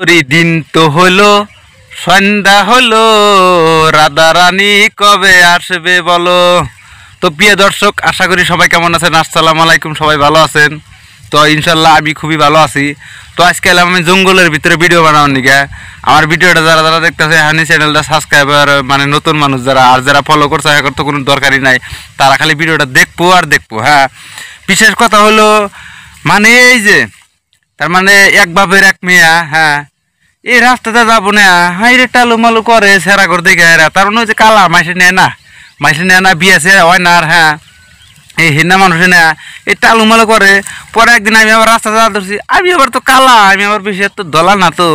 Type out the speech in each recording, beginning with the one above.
দিন তো হলো, সন্ধ্যা হলো, রাধা রানী কবে আসবে বলো। তো প্রিয় দর্শক, আশা করি সবাই কেমন আছেন। আসসালামু আলাইকুম, সবাই ভালো আছেন। তো ইনশাল্লাহ আমি খুবই ভালো আছি। তো আজকে এলাম আমি জঙ্গলের ভিতরে ভিডিও বানানোর নিকে। আমার ভিডিওটা যারা যারা দেখতেছে হানি চ্যানেলটা সাবস্ক্রাইবার মানে নতুন মানুষ যারা, আর যারা ফলো করছে এখন তো কোনো দরকারই নাই, তারা খালি ভিডিওটা দেখবো আর দেখবো। হ্যাঁ, বিশেষ কথা হলো মানে এই যে তার মানে এক বাপের এক মেয়া। হ্যাঁ, এই রাস্তাতে যাবো না, হাই রে টালু মালু করে সেরা করে দেখে এরা, তার মানে ওই যে কালা মাইসে নেয় না, মাইসে নেয় না, বিয়ে সে হয় না। আর হ্যাঁ, এই হিন্দা মানুষে না এই টালু মালু করে। পরে একদিন আমি আবার রাস্তাতে ধরছি, আমি আবার তো কালা, আমি আবার বেশি এত দলা না, তো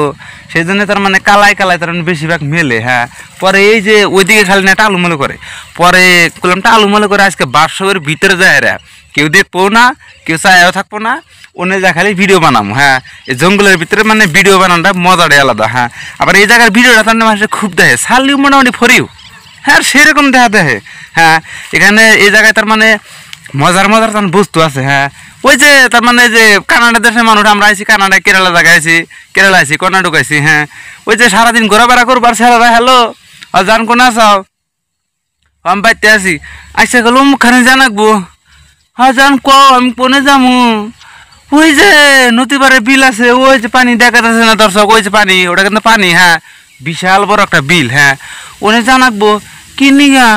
সেই জন্য তার মানে কালাই কালাই তার মানে বেশিরভাগ মেলে। হ্যাঁ, পরে এই যে ওইদিকে খালি না টালু মালু করে, পরে বললাম টালু মালু করে আজকে বাসের ভিতরে যায় এরা, কেউ দেখবো না, কেউ চায়ও থাকবো না, অন্য যা খালি ভিডিও বানাবো। হ্যাঁ, এই জঙ্গলের ভিতরে মানে ভিডিও বানানোটা মজাটাই আলাদা। হ্যাঁ, আবার এই জায়গার ভিডিওটা তার মানুষের খুব দেখে, সারলিও মোটামুটি ফরিও। হ্যাঁ, সেরকম দেখা দেখে। হ্যাঁ, এখানে এই জায়গায় তার মানে মজার মজার তার বস্তু আছে। হ্যাঁ, ওই যে তার মানে যে কানাডা দেশের মানুষ, আমরা আইছি কানাডা, কেরালা জায়গায় আইছি, কেরালা আইছি, কর্ণাটক আইছি। হ্যাঁ, ওই যে সারাদিন ঘোরাফেরা করবার ছেলেরা, হ্যালো আর জান কোন আসাও, আমি বাইতে আছি, আইসা গেল মুখানে জানাকবো। হ্যাঁ জান ক, আমি কোনে যামু, ওই যে নদী পারে বিল আছে, ওই যে পানি দেখা যাচ্ছে না দর্শক, ওই যে পানি, ওটা কিন্তু পানি। হ্যাঁ, বিশাল বড় একটা বিল। হ্যাঁ, ওনে জানাকবো কি নিগা,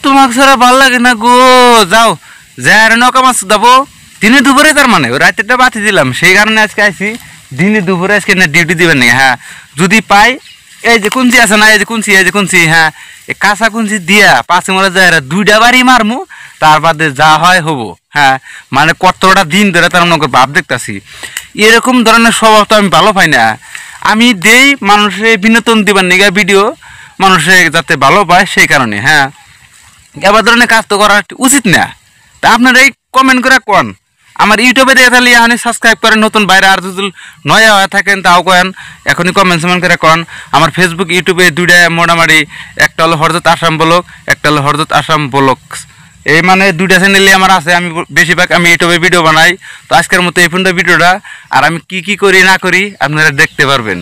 তোমাকে ছাড়া ভাল লাগে না গো, যাও যাই আর নৌকা মাছ যাবো দিনে দুপুরে, তার মানে রাতেরটা বাতি দিলাম, সেই কারণে আজকে আইসি দিনে দুপুরে আজকে না ডিউটি দিবেন নাকি। হ্যাঁ, যদি পাই এই যে কুঞ্চি আছে না, এই যে কুঞ্চি, এই যে কুঞ্চি, হ্যাঁ এই কাঁচা কুঞ্চি দিয়া পাঁচে মরে যায় দুইটা বাড়ি মারমু, তার বাদে যা হয় হবো। হ্যাঁ, মানে কতটা দিন ধরে তার মনে ভাব দেখতেছি, এরকম ধরনের স্বভাব তো আমি ভালো পাই না। আমি দেই মানুষের বিনোদন দিবার নিগা ভিডিও, মানুষে যাতে ভালো পায় সেই কারণে। হ্যাঁ, এবার ধরনের কাজ তো করা উচিত না। তা আপনারা এই কমেন্ট করে কোন, আমার ইউটিউবে দেখে তাহলে আপনি সাবস্ক্রাইব করেন, নতুন বাইরে আর যদি নয়া হয়ে থাকেন তাও কেন, এখনই কমেন্ট সেমেন্ট করে কোন। আমার ফেসবুক ইউটিউবে দুইটা মোটামুটি, একটা হলো হরজত আসাম ব্লগ, একটা হলো হরজত আসাম ব্লগ, এই মানে দুইটা চ্যানেলই আমার আছে। আমি বেশিরভাগ আমি ইউটিউবে ভিডিও বানাই। তো আজকের মতো এই পর্যন্ত ভিডিওটা, আর আমি কি কি করি না করি আপনারা দেখতে পারবেন।